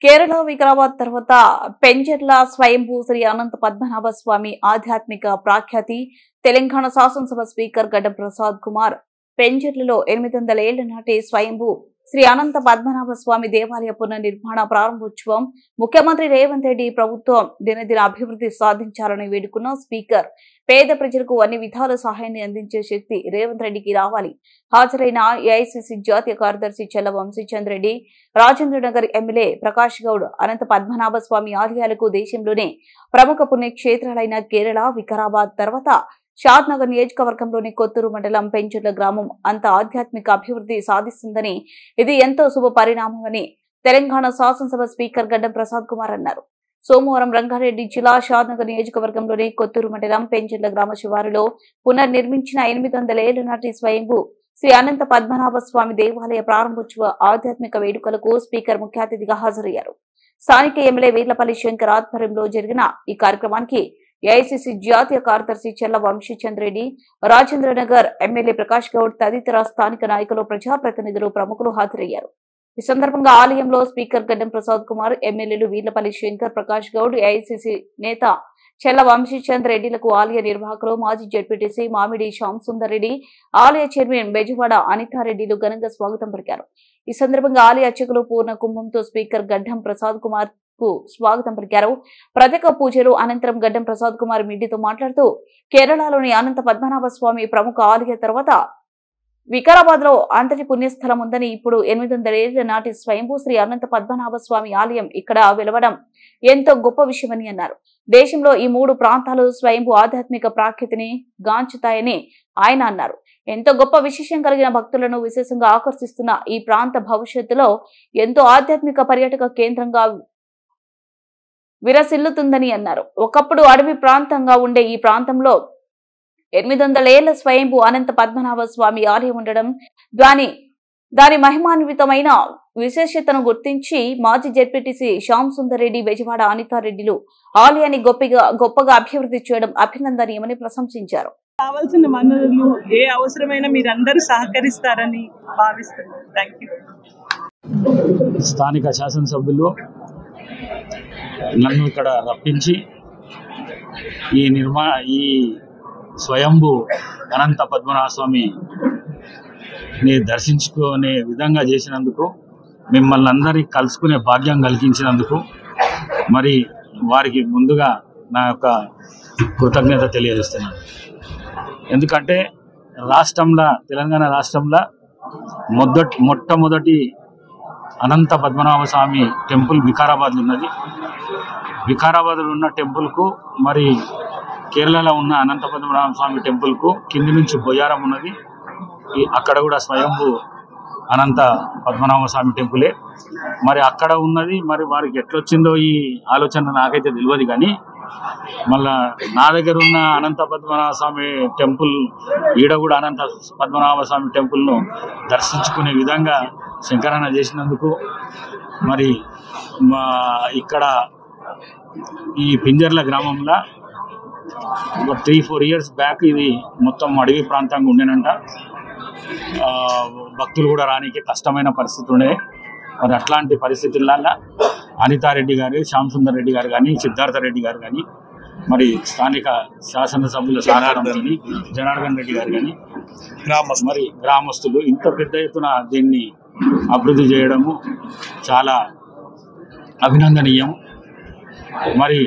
కేరళ వికారాబాద్ తర్వాత పెంజర్ల స్వయంభూ శ్రీ అనంత పద్మనాభ స్వామి ఆధ్యాత్మిక ప్రాఖ్యాతి తెలంగాణ శాసనసభ స్పీకర్ గడ్డం ప్రసాద్ కుమార్ పెంజర్లలో 800 ఏళ్ల నాటి స్వయంభూ శ్రీ అనంత పద్మనాభ స్వామి దేవాలయ పునర్నిర్మాణ ప్రారంభోత్సవం ముఖ్యమంత్రి రేవంత్ రెడ్డి ప్రభుత్వం దినదిన అభివృద్ధి సాధించాలని వేడుకున్న స్పీకర్ పేద ప్రజలకు అన్ని విధాల సహాయాన్ని అందించే శక్తి రేవంత్ రెడ్డికి రావాలి. హాజరైన ఏఐసీసీ జాతీయ కార్యదర్శి చెల్ల వంశీచంద్ర రెడ్డి, రాజేంద్రనగర్ ఎమ్మెల్యే ప్రకాష్ గౌడ్ అనంత పద్మనాభ స్వామి ఆలయాలకు దేశంలోనే ప్రముఖ పుణ్యక్షేత్రాలైన కేరళ వికారాబాద్ తర్వాత షాద్ నగర్ నియోజకవర్గంలోని కొత్తూరు మండలం పెంచుర్ల గ్రామం అంత ఆధ్యాత్మిక అభివృద్ధి సాధిస్తుందని, ఇది ఎంతో శుభ పరిణామమని తెలంగాణ శాసనసభ స్పీకర్ గడ్డం ప్రసాద్ కుమార్ అన్నారు. సోమవారం రంగారెడ్డి జిల్లా షాద్ నగర్ నియోజకవర్గంలోని కొత్తూరు మండలం పెంచుర్ల గ్రామ శివారులో పునర్నిర్మించిన 800 ఏళ్ల నాటి స్వయంభూ శ్రీ అనంత పద్మనాభ స్వామి దేవాలయ ప్రారంభోత్సవ ఆధ్యాత్మిక వేడుకలకు స్పీకర్ ముఖ్య అతిథిగా హాజరయ్యారు. స్థానిక ఎమ్మెల్యే వీర్లపల్లి శంకర్ ఆధ్వర్యంలో జరిగిన ఈ కార్యక్రమానికి ఏఐసీసీ జాతీయ కార్యదర్శి చెల్ల వంశీచంద్ర రెడ్డి, రాజేంద్రనగర్ ఎమ్మెల్యే ప్రకాష్ గౌడ్ తదితర స్థానిక నాయకులు, ప్రజాప్రతినిధులు, ప్రముఖులు హాజరయ్యారు. ఈ సందర్భంగా ఆలయంలో స్పీకర్ గడ్డం ప్రసాద్ కుమార్, ఎమ్మెల్యేలు వీర్లపల్లి శంకర్, ప్రకాష్ గౌడ్, ఏఐసీసీ నేత చెల్ల వంశీచంద్ర రెడ్డిలకు ఆలయ నిర్వాహకులు, మాజీ జడ్పీటీసీ మామిడి శ్యామ్ సుందర్ రెడ్డి, ఆలయ చైర్మన్ బెజవాడ అనితారెడ్డిలు ఘనంగా స్వాగతం పలికారు. ఈ సందర్భంగా ఆలయ అర్చకులు పూర్ణ కుంభంతో స్పీకర్ గడ్డం ప్రసాద్ కుమార్ కు స్వాగతం పలికారు. ప్రత్యేక పూజలు అనంతరం గడ్డం ప్రసాద్ కుమార్ మీడియాతో మాట్లాడుతూ, కేరళలోని అనంత పద్మనాభ స్వామి ప్రముఖ ఆలయ తర్వాత వికారాబాద్ లో అంతటి పుణ్యస్థలం ఉందని, ఇప్పుడు 800 ఏళ్ల నాటి స్వయంభూ శ్రీ అనంత పద్మనాభ స్వామి ఆలయం ఇక్కడ వెలవడం ఎంతో గొప్ప విషయమని అన్నారు. దేశంలో ఈ 3 ప్రాంతాలు స్వయంభూ ఆధ్యాత్మిక ప్రాఖ్యాతిని గాంచుతాయని ఆయన అన్నారు. ఎంతో గొప్ప విశేషం కలిగిన భక్తులను విశేషంగా ఆకర్షిస్తున్న ఈ ప్రాంత భవిష్యత్తులో ఎంతో ఆధ్యాత్మిక పర్యాటక కేంద్రంగా విరసిల్లుతుందని అన్నారు. ఒకప్పుడు అడవి ప్రాంతంగా ఉండే ఈ ప్రాంతంలో 800 ఏళ్ల స్వయంభూ అనంత పద్మనాభ స్వామి ఆలయం ఉండడం, దాని మహిమాన్వితమైన విశేషతను గుర్తించి మాజీ జడ్పీటీసీ శ్యామ్ సుందర్ రెడ్డి, బెజవాడ అనితారెడ్డిలు ఆలయాన్ని గొప్పగా అభివృద్ధి చేయడం అభినందనీయమని ప్రశంసించారు. కావాల్సిన వనరులు ఏ అవసరమైనా మీరందరూ సహకరిస్తారని భావిస్తున్నాను. Thank you. స్థానిక శాసనసభ్యులు నన్ను ఇక్కడ రప్పించి ఈ స్వయంభూ అనంత పద్మనాభ స్వామిని దర్శించుకునే విధంగా చేసినందుకు, మిమ్మల్ని అందరినీ కలుసుకునే భాగ్యం కలిగించినందుకు మరి వారికి ముందుగా నా యొక్క కృతజ్ఞత తెలియజేస్తున్నాను. ఎందుకంటే తెలంగాణ రాష్ట్రంలో మొట్టమొదటి అనంత పద్మనాభ స్వామి టెంపుల్ వికారాబాద్లో ఉన్నది. వికారాబాద్లో ఉన్న టెంపుల్కు మరి కేరళలో ఉన్న అనంత పద్మనాభ స్వామి టెంపుల్కు కింది నుంచి బొయ్యారం ఉన్నది. అక్కడ కూడా స్వయంభూ అనంత పద్మనాభ స్వామి టెంపులే. మరి అక్కడ ఉన్నది, మరి వారికి ఎట్లొచ్చిందో ఈ ఆలోచన నాకైతే తెలియదు. కానీ మళ్ళా నా దగ్గర ఉన్న అనంత పద్మనాభ స్వామి టెంపుల్ ఈడ కూడా అనంత పద్మనాభ స్వామి టెంపుల్ను దర్శించుకునే విధంగా శంకరన్న చేసినందుకు, మరి ఇక్కడ ఈ పింజర్ల గ్రామంలో ఒక 3-4 ఇయర్స్ బ్యాక్ ఇది మొత్తం అడవి ప్రాంతంగా ఉండేనంట. భక్తులు కూడా రానికి కష్టమైన పరిస్థితి ఉండే. మరి అట్లాంటి పరిస్థితులలో అనితారెడ్డి గారు, శ్యామ్ సుందర్ రెడ్డి గారు కానీ, సిద్ధార్థ రెడ్డి గారు కానీ, మరి స్థానిక శాసనసభ్యుల సహకారంతో జనార్దన్ రెడ్డి గారు కానీ, మరి గ్రామస్తులు ఇంత పెద్ద ఎత్తున దీన్ని అభివృద్ధి చేయడము చాలా అభినందనీయం. మరి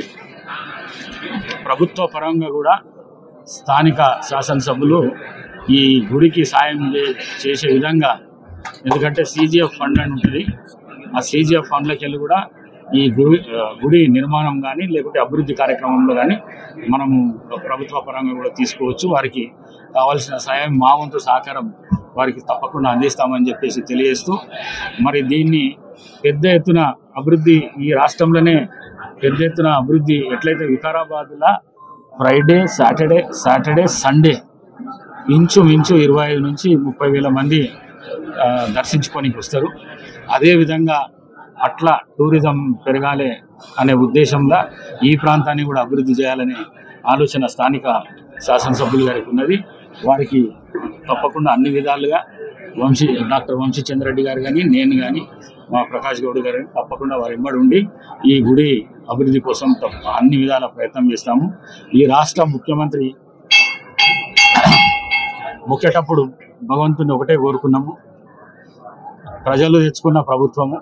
ప్రభుత్వ పరంగా కూడా స్థానిక శాసనసభ్యులు ఈ గుడికి సాయం చేసే విధంగా, ఎందుకంటే CGF ఫండ్ అని ఉంటుంది, ఆ CGF ఫండ్లకి వెళ్ళి కూడా ఈ గుడి నిర్మాణం కానీ లేకుంటే అభివృద్ధి కార్యక్రమంలో కానీ మనము ప్రభుత్వ పరంగా కూడా తీసుకోవచ్చు. వారికి కావాల్సిన సాయం, మా వంతు సహకారం వారికి తప్పకుండా అందిస్తామని చెప్పేసి తెలియజేస్తూ, మరి దీన్ని పెద్ద ఎత్తున అభివృద్ధి, ఈ రాష్ట్రంలోనే పెద్ద ఎత్తున అభివృద్ధి ఎట్లయితే వికారాబాద్లో ఫ్రైడే, సాటర్డే, సండే ఇంచుమించు 25 నుంచి 30 వేల మంది దర్శించుకోనికి వస్తారు. అదేవిధంగా అట్లా టూరిజం పెరగాలి అనే ఉద్దేశంలో ఈ ప్రాంతాన్ని కూడా అభివృద్ధి చేయాలనే ఆలోచన స్థానిక శాసనసభ్యులు గారికి ఉన్నది. వారికి తప్పకుండా అన్ని విధాలుగా డాక్టర్ వంశీచంద్ర రెడ్డి గారు కానీ, నేను కానీ, మా ప్రకాష్ గౌడ్ గారు తప్పకుండా వారి వెంబడి ఉండి ఈ గుడి అభివృద్ధి కోసం అన్ని విధాల ప్రయత్నం చేస్తాము. ఈ రాష్ట్ర ముఖ్యమంత్రి మొక్కేటప్పుడు భగవంతుని ఒకటే కోరుకున్నాము, ప్రజలు తెచ్చుకున్న ప్రభుత్వము,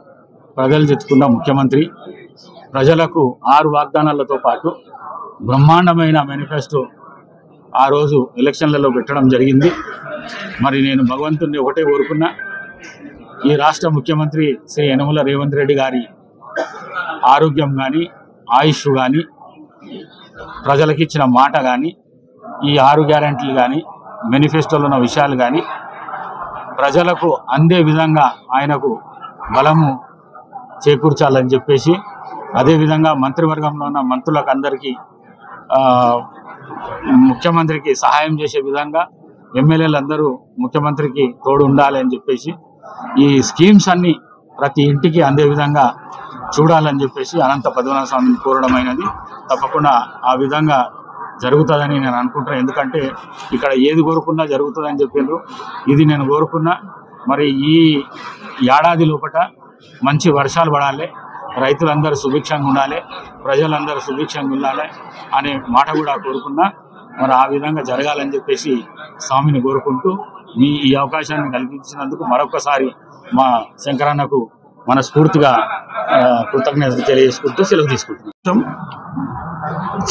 ప్రజలు తెచ్చుకున్న ముఖ్యమంత్రి, ప్రజలకు 6 వాగ్దానాలతో పాటు బ్రహ్మాండమైన మేనిఫెస్టో ఆ రోజు ఎలక్షన్లలో పెట్టడం జరిగింది. మరి నేను భగవంతుని ఒకటే కోరుకున్నా, ఈ రాష్ట్ర ముఖ్యమంత్రి శ్రీ యనమల రేవంత్ రెడ్డి గారి ఆరోగ్యం కానీ, ఆయుష్ కానీ, ప్రజలకు ఇచ్చిన మాట కానీ, ఈ 6 గ్యారెంటీలు కానీ, మేనిఫెస్టోలో ఉన్న విషయాలు కానీ ప్రజలకు అందే విధంగా ఆయనకు బలము చేకూర్చాలని చెప్పేసి, అదేవిధంగా మంత్రివర్గంలో ఉన్న మంత్రులకు అందరికీ ముఖ్యమంత్రికి సహాయం చేసే విధంగా ఎమ్మెల్యేలందరూ ముఖ్యమంత్రికి తోడు ఉండాలి అని చెప్పేసి, ఈ స్కీమ్స్ అన్నీ ప్రతి ఇంటికి అందే విధంగా చూడాలని చెప్పేసి అనంత పద్మనాభ స్వామిని కోరడమైనది. తప్పకుండా ఆ విధంగా జరుగుతుందని నేను అనుకుంటున్నాను. ఎందుకంటే ఇక్కడ ఏది కోరుకున్నా జరుగుతుందని చెప్పారు. ఇది నేను కోరుకున్నా. మరి ఈ ఏడాది లోపల మంచి వర్షాలు పడాలి, రైతులందరూ సుభిక్షంగా ఉండాలి, ప్రజలందరూ సుభిక్షంగా ఉండాలి అనే మాట కూడా కోరుకున్నా. మరి ఆ విధంగా జరగాలని చెప్పేసి స్వామిని కోరుకుంటూ ఈ అవకాశాన్ని కల్పించినందుకు మరొకసారి మా శంకరన్నకు మనస్ఫూర్తిగా కృతజ్ఞతలు తెలియజేసుకుంటూ సెలవు తీసుకుంటున్నాం.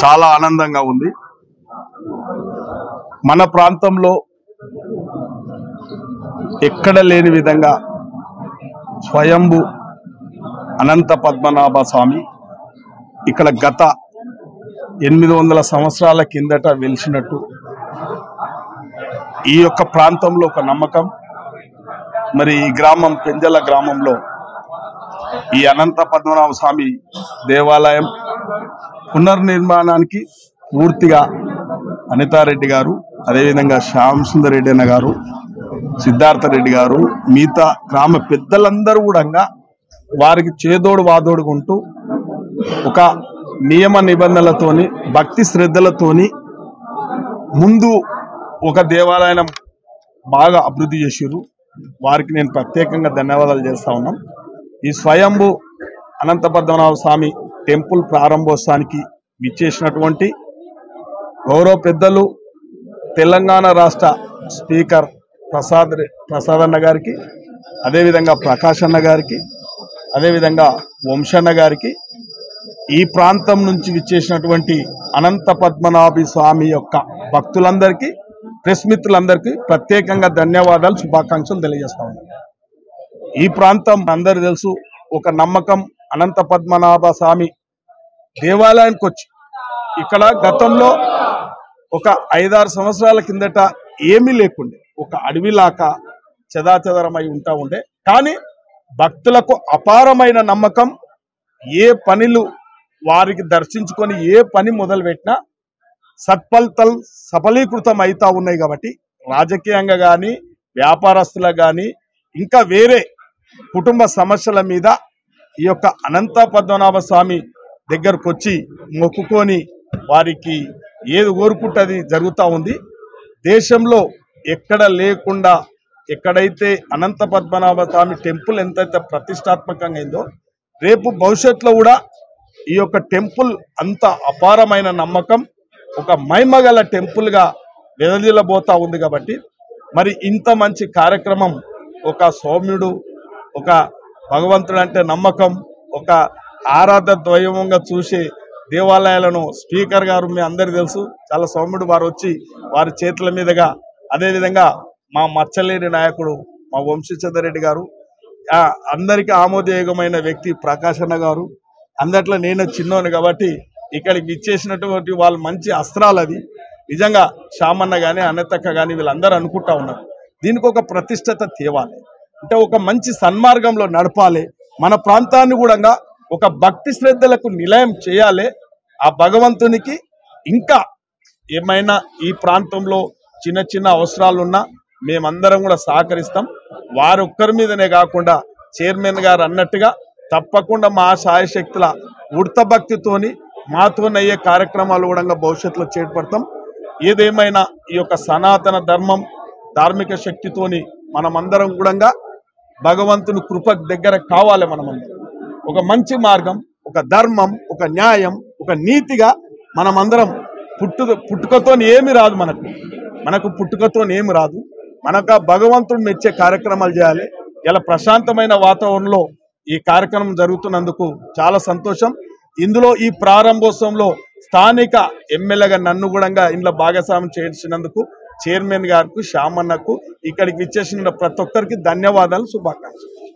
చాలా ఆనందంగా ఉంది. మన ప్రాంతంలో ఎక్కడ లేని విధంగా స్వయంభు అనంత పద్మనాభ స్వామి ఇక్కడ గత 800 సంవత్సరాల కిందట వెలిసినట్టు ఈ యొక్క ప్రాంతంలో ఒక నమ్మకం. మరి ఈ గ్రామం పెంజల గ్రామంలో ఈ అనంత పద్మనాభ స్వామి దేవాలయం పునర్నిర్మాణానికి పూర్తిగా అనితారెడ్డి గారు, అదేవిధంగా శ్యామ్ సుందర్ రెడ్డి అన్న గారు, సిద్ధార్థ రెడ్డి గారు, మిగతా గ్రామ పెద్దలందరూ కూడా వారికి చేదోడు వాదోడుకుంటూ ఒక నియమ నిబంధనలతోని భక్తి శ్రద్ధలతోని ముందు ఒక దేవాలయం బాగా అభివృద్ధి చేసిరు. వారికి నేను ప్రత్యేకంగా ధన్యవాదాలు చేస్తా ఉన్నాం. ఈ స్వయంభు అనంత పద్మనాభ స్వామి టెంపుల్ ప్రారంభోత్సవానికి విచ్చేసినటువంటి గౌరవ పెద్దలు తెలంగాణ రాష్ట్ర స్పీకర్ ప్రసాద్ అన్న గారికి, అదేవిధంగా ప్రకాష్ అన్న గారికి, అదేవిధంగా వంశన్న గారికి, ఈ ప్రాంతం నుంచి విచ్చేసినటువంటి అనంత పద్మనాభ స్వామి యొక్క భక్తులందరికీ, ప్రెస్ మిత్రులందరికీ ప్రత్యేకంగా ధన్యవాదాలు, శుభాకాంక్షలు తెలియజేస్తా ఉన్నాను. ఈ ప్రాంతం అందరూ తెలుసు, ఒక నమ్మకం. అనంత పద్మనాభ స్వామి దేవాలయానికి వచ్చి ఇక్కడ గతంలో ఒక 5-6 సంవత్సరాల కిందట ఏమీ లేకుండే, ఒక అడవిలాగా చెదాచెదరమై ఉంటా ఉండే. కానీ భక్తులకు అపారమైన నమ్మకం. ఏ పనులు వారికి దర్శించుకొని ఏ పని మొదలు పెట్టినా సత్ఫలితాలు సఫలీకృతం అవుతా ఉన్నాయి. కాబట్టి రాజకీయంగా కానీ, వ్యాపారస్తులకు కానీ, ఇంకా వేరే కుటుంబ సమస్యల మీద ఈ యొక్క అనంత పద్మనాభ స్వామి దగ్గరకు వచ్చి మొక్కుకొని వారికి ఏది కోరుకుంటుంది జరుగుతూ ఉంది. దేశంలో ఎక్కడ లేకుండా, ఎక్కడైతే అనంత పద్మనాభ స్వామి టెంపుల్ ఎంతైతే ప్రతిష్టాత్మకంగా అయిందో, రేపు భవిష్యత్తులో కూడా ఈ యొక్క టెంపుల్ అంత అపారమైన నమ్మకం, ఒక మైమగల టెంపుల్గా వెదజల్లబోతా ఉంది. కాబట్టి మరి ఇంత మంచి కార్యక్రమం, ఒక సౌమ్యుడు, ఒక భగవంతుడు అంటే నమ్మకం, ఒక ఆరాధ ద్వైవంగా చూసే దేవాలయాలను స్పీకర్ గారు మీ అందరికీ తెలుసు, చాలా సౌమ్యుడు. వారు వచ్చి వారి చేతుల మీదుగా, అదేవిధంగా మా మచ్చలేని నాయకుడు మా వంశీచంద్ర రెడ్డి గారు, అందరికీ ఆమోదయోగమైన వ్యక్తి ప్రకాష్ అన్న గారు, అందట్లో నేను చిన్నోను కాబట్టి ఇక్కడికి ఇచ్చేసినటువంటి వాళ్ళు మంచి అస్త్రాలు. అవి నిజంగా శ్యామన్న కానీ, అన్నతక్క కానీ వీళ్ళందరూ అనుకుంటా ఉన్నారు. దీనికి ఒక ప్రతిష్టత తేవాలి అంటే ఒక మంచి సన్మార్గంలో నడపాలి. మన ప్రాంతాన్ని కూడా ఒక భక్తి శ్రద్ధలకు నిలయం చేయాలి. ఆ భగవంతునికి ఇంకా ఏమైనా ఈ ప్రాంతంలో చిన్న చిన్న అవసరాలున్నా మేమందరం కూడా సహకరిస్తాం. వారు ఒక్కరి మీదనే కాకుండా చైర్మన్ గారు అన్నట్టుగా తప్పకుండా మా సాయశక్తుల ఉడత భక్తితోని మాతోనయ్యే కార్యక్రమాలు కూడా భవిష్యత్తులో చేపడతాం. ఏదేమైనా ఈ యొక్క సనాతన ధర్మం ధార్మిక శక్తితోని మనమందరం కూడా భగవంతుని కృప దగ్గర కావాలి. మనమందరం ఒక మంచి మార్గం, ఒక ధర్మం, ఒక న్యాయం, ఒక నీతిగా మనమందరం పుట్టుకతో ఏమి రాదు. మనకు పుట్టుకతో ఏమి రాదు. మనకు భగవంతుడు మెచ్చే కార్యక్రమాలు చేయాలి. ఇలా ప్రశాంతమైన వాతావరణంలో ఈ కార్యక్రమం జరుగుతున్నందుకు చాలా సంతోషం. ఇందులో ఈ ప్రారంభోత్సవంలో స్థానిక ఎమ్మెల్యేగా నన్ను కూడా ఇంట్లో భాగస్వామ్యం చేసినందుకు చైర్మన్ గారికి, శ్యామన్నకు, ఇక్కడికి విచ్చేసిన ప్రతి ఒక్కరికి ధన్యవాదాలు, శుభాకాంక్షలు.